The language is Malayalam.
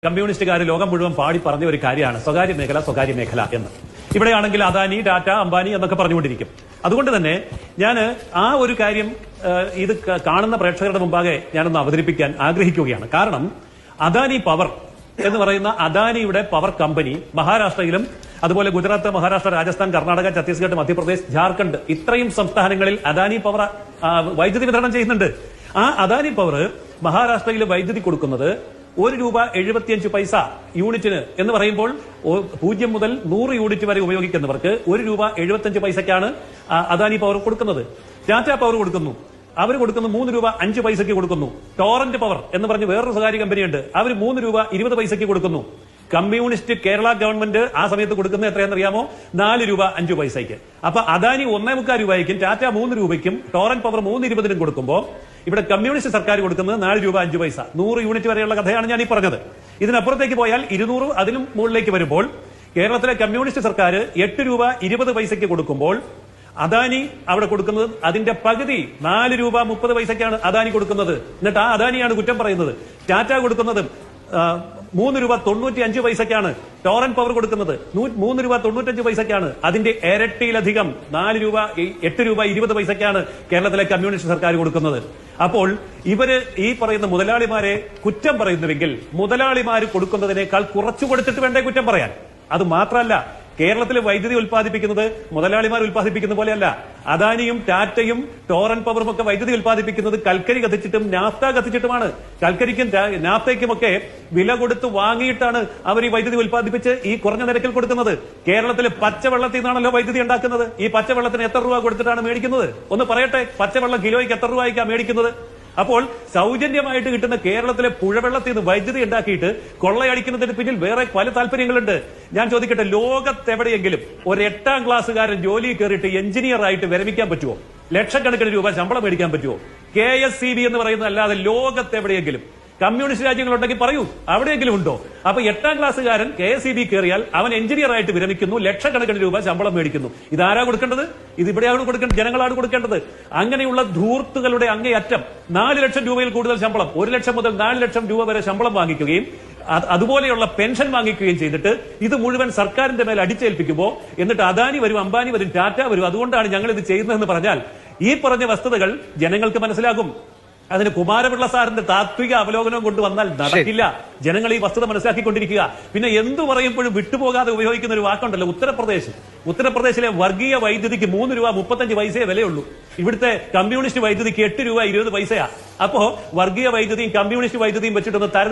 കമ്മ്യൂണിസ്റ്റുകാർ ലോകം മുഴുവൻ പാടി പറഞ്ഞ ഒരു കാര്യമാണ് സ്വകാര്യ മേഖല എന്ന്. ഇവിടെയാണെങ്കിൽ അദാനി, ടാറ്റ, അംബാനി എന്നൊക്കെ പറഞ്ഞുകൊണ്ടിരിക്കും. അതുകൊണ്ട് തന്നെ ഞാൻ ആ ഒരു കാര്യം ഇത് കാണുന്ന പ്രേക്ഷകരുടെ മുമ്പാകെ ഞാനൊന്ന് അവതരിപ്പിക്കാൻ ആഗ്രഹിക്കുകയാണ്. കാരണം അദാനി പവർ എന്ന് പറയുന്ന അദാനിയുടെ പവർ കമ്പനി മഹാരാഷ്ട്രയിലും അതുപോലെ ഗുജറാത്ത്, മഹാരാഷ്ട്ര, രാജസ്ഥാൻ, കർണാടക, ഛത്തീസ്ഗഡ്, മധ്യപ്രദേശ്, ജാർഖണ്ഡ് ഇത്രയും സംസ്ഥാനങ്ങളിൽ അദാനി പവർ വൈദ്യുതി വിതരണം ചെയ്യുന്നുണ്ട്. ആ അദാനി പവർ മഹാരാഷ്ട്രയിൽ വൈദ്യുതി കൊടുക്കുന്നത് ₹1.75 യൂണിറ്റിന് എന്ന് പറയുമ്പോൾ 0 മുതൽ 100 യൂണിറ്റ് വരെ ഉപയോഗിക്കുന്നവർക്ക് ₹1.75 അദാനി പവർ കൊടുക്കുന്നത്. ടാറ്റ പവർ കൊടുക്കുന്നു, അവർ കൊടുക്കുന്നു ₹3.05 കൊടുക്കുന്നു. ടോറന്റ് പവർ എന്ന് പറഞ്ഞ് വേറൊരു സ്വകാര്യ കമ്പനിയുണ്ട്, അവർ ₹3.20 കൊടുക്കുന്നു. കമ്മ്യൂണിസ്റ്റ് കേരള ഗവൺമെന്റ് ആ സമയത്ത് കൊടുക്കുന്നത് എത്രയാണെന്നറിയാമോ? ₹4.05. അപ്പൊ അദാനി ₹1.25 ടാറ്റ ₹3 ടോറന്റ് പവർ ₹3.20 കൊടുക്കുമ്പോൾ ഇവിടെ കമ്മ്യൂണിസ്റ്റ് സർക്കാർ കൊടുക്കുന്നത് ₹4.05. 100 യൂണിറ്റ് വരെയുള്ള കഥയാണ് ഞാൻ ഈ പറഞ്ഞത്. ഇതിനപ്പുറത്തേക്ക് പോയാൽ 200 അതിനും മുകളിലേക്ക് വരുമ്പോൾ കേരളത്തിലെ കമ്മ്യൂണിസ്റ്റ് സർക്കാർ ₹8.20 കൊടുക്കുമ്പോൾ അദാനി അവിടെ കൊടുക്കുന്നത് അതിന്റെ പകുതി ₹4.30 അദാനി കൊടുക്കുന്നത്. എന്നിട്ട് ആ അദാനിയാണ് കുറ്റം പറയുന്നത്. ടാറ്റ കൊടുക്കുന്നത് ₹3.95 ടോറന്റ് പവർ കൊടുക്കുന്നത് ₹3.95. അതിന്റെ ഇരട്ടിയിലധികം ₹8.20 കേരളത്തിലെ കമ്മ്യൂണിസ്റ്റ് സർക്കാർ കൊടുക്കുന്നത്. അപ്പോൾ ഇവര് ഈ പറയുന്ന മുതലാളിമാരെ കുറ്റം പറയുന്നുവെങ്കിൽ മുതലാളിമാർ കൊടുക്കുന്നതിനേക്കാൾ കുറച്ചു കൊടുത്തിട്ട് വേണ്ടേ കുറ്റം പറയാൻ? അത് മാത്രമല്ല, കേരളത്തിലെ വൈദ്യുതി ഉൽപ്പാദിപ്പിക്കുന്നത് മുതലാളിമാർ ഉൽപ്പാദിപ്പിക്കുന്ന പോലെയല്ല. അദാനിയും ടാറ്റയും ടോറന്റ് പവറും ഒക്കെ വൈദ്യുതി ഉൽപ്പാദിപ്പിക്കുന്നത് കൽക്കരി കത്തിച്ചിട്ടും നാഫ്ത കത്തിച്ചിട്ടുമാണ്. കൽക്കരിക്കും നാഫ്തയ്ക്കുമൊക്കെ വില കൊടുത്ത് വാങ്ങിയിട്ടാണ് അവർ ഈ വൈദ്യുതി ഉൽപ്പാദിപ്പിച്ച് ഈ കുറഞ്ഞ നിരക്കിൽ കൊടുക്കുന്നത്. കേരളത്തിൽ പച്ചവെള്ളത്തിൽ നിന്നാണല്ലോ വൈദ്യുതി ഉണ്ടാക്കുന്നത്. ഈ പച്ചവെള്ളത്തിന് എത്ര രൂപ കൊടുത്തിട്ടാണ് മേടിക്കുന്നത്? ഒന്ന് പറയട്ടെ, പച്ചവെള്ളം കിലോയ്ക്ക് എത്ര രൂപയ്ക്കാണ് മേടിക്കുന്നത്? അപ്പോൾ സൗജന്യമായിട്ട് കിട്ടുന്ന കേരളത്തിലെ പുഴവെള്ളത്തിൽ നിന്ന് വൈദ്യുതി ഉണ്ടാക്കിയിട്ട് കൊള്ളയടിക്കുന്നതിന് പിന്നിൽ വേറെ പല താല്പര്യങ്ങളുണ്ട്. ഞാൻ ചോദിക്കട്ടെ, ലോകത്തെവിടെയെങ്കിലും ഒരു 8ാം ക്ലാസ്സുകാരൻ ജോലിയിൽ കയറിയിട്ട് എഞ്ചിനീയർ ആയിട്ട് വിരമിക്കാൻ പറ്റുമോ? ലക്ഷക്കണക്കിന് രൂപ ശമ്പളം മേടിക്കാൻ പറ്റുമോ? KSCB എന്ന് പറയുന്നത് അല്ലാതെ ലോകത്തെവിടെയെങ്കിലും കമ്മ്യൂണിസ്റ്റ് രാജ്യങ്ങളുണ്ടെങ്കിൽ പറയൂ, അവിടെയെങ്കിലും ഉണ്ടോ? അപ്പൊ 8ാം ക്ലാസ്സുകാരൻ KSCB കയറിയാൽ അവൻ എഞ്ചിനീയർ ആയിട്ട് വിരമിക്കുന്നു, ലക്ഷക്കണക്കിന് രൂപ ശമ്പളം മേടിക്കുന്നു. ഇതാരാ കൊടുക്കേണ്ടത്? ഇത് ഇവിടെയാണ് കൊടുക്കേണ്ടത്, ജനങ്ങളാണ് കൊടുക്കേണ്ടത്. അങ്ങനെയുള്ള ധൂർത്തുകളുടെ അങ്ങേയറ്റം 4 ലക്ഷം രൂപയിൽ കൂടുതൽ ശമ്പളം, 1 ലക്ഷം മുതൽ 4 ലക്ഷം രൂപ വരെ ശമ്പളം വാങ്ങിക്കുകയും അതുപോലെയുള്ള പെൻഷൻ വാങ്ങിക്കുകയും ചെയ്തിട്ട് ഇത് മുഴുവൻ സർക്കാരിന്റെ മേൽ അടിച്ചേൽപ്പിക്കുമ്പോൾ എന്നിട്ട് അദാനി വരും, അംബാനി വരും, ടാറ്റ വരും, അതുകൊണ്ടാണ് ഞങ്ങൾ ഇത് ചെയ്യുന്നതെന്ന് പറഞ്ഞാൽ ഈ പറഞ്ഞ വസ്തുതകൾ ജനങ്ങൾക്ക് മനസ്സിലാകും. അതിന് കുമാരപിള്ള സാറിന്റെ താത്വിക അവലോകനം കൊണ്ടുവന്നാൽ നടക്കില്ല. ജനങ്ങൾ ഈ വസ്തുത മനസ്സിലാക്കിക്കൊണ്ടിരിക്കുക. പിന്നെ എന്തു പറയുമ്പോഴും വിട്ടുപോകാതെ ഉപയോഗിക്കുന്ന ഒരു വാക്കുണ്ടല്ലോ, ഉത്തർപ്രദേശിലെ വർഗീയ വൈദ്യുതിക്ക് ₹3.35 വിലയുള്ളൂ. ഇവിടുത്തെ കമ്മ്യൂണിസ്റ്റ് വൈദ്യുതിക്ക് ₹8.20. അപ്പോ വർഗീയ വൈദ്യുതിയും കമ്മ്യൂണിസ്റ്റ് വൈദ്യുതിയും വെച്ചിട്ടൊന്ന്